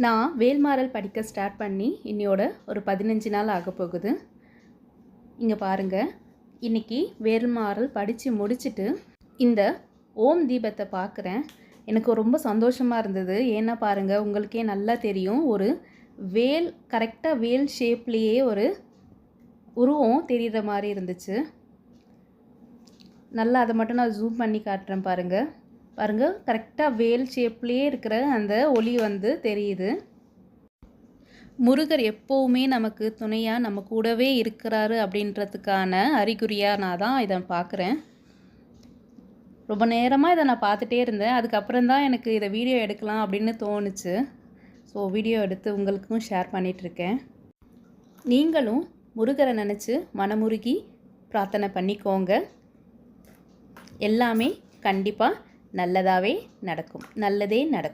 நான் வேல்மாறல் படிக்க ஸ்டார்ட் பண்ணி இன்னையோட ஒரு 15 நாள் ஆக போகுது. இங்கே பாருங்கள், இன்றைக்கி வேல்மாறல் படித்து முடிச்சுட்டு இந்த ஓம் தீபத்தை பார்க்குறேன். எனக்கு ரொம்ப சந்தோஷமாக இருந்தது. ஏன்னா பாருங்கள், உங்களுக்கே நல்லா தெரியும், ஒரு வேல் கரெக்டாக வேல் ஷேப்லேயே ஒரு உருவம் தெரிகிற மாதிரி இருந்துச்சு. நல்லா அதை மட்டும் நான் ஜூம் பண்ணி காட்டுறேன் பாருங்கள். பாருங்கள், கரெக்டாக வேல் ஷேப்லேயே இருக்கிற அந்த ஒளி தெரியுது. முருகர் எப்போவுமே நமக்கு துணையாக நம்ம கூடவே இருக்கிறாரு அப்படின்றதுக்கான அறிகுறியாக நான் தான் இதை பார்க்குறேன். ரொம்ப நேரமாக இதை நான் பார்த்துட்டே இருந்தேன். அதுக்கப்புறம் தான் எனக்கு இதை வீடியோ எடுக்கலாம் அப்படின்னு தோணுச்சு. ஸோ வீடியோ எடுத்து உங்களுக்கும் ஷேர் பண்ணிகிட்ருக்கேன். நீங்களும் முருகரை நினச்சி மனமுருகி பிரார்த்தனை பண்ணிக்கோங்க. எல்லாமே கண்டிப்பாக நல்லதாகவே நடக்கும். நல்லதே நடக்கும்.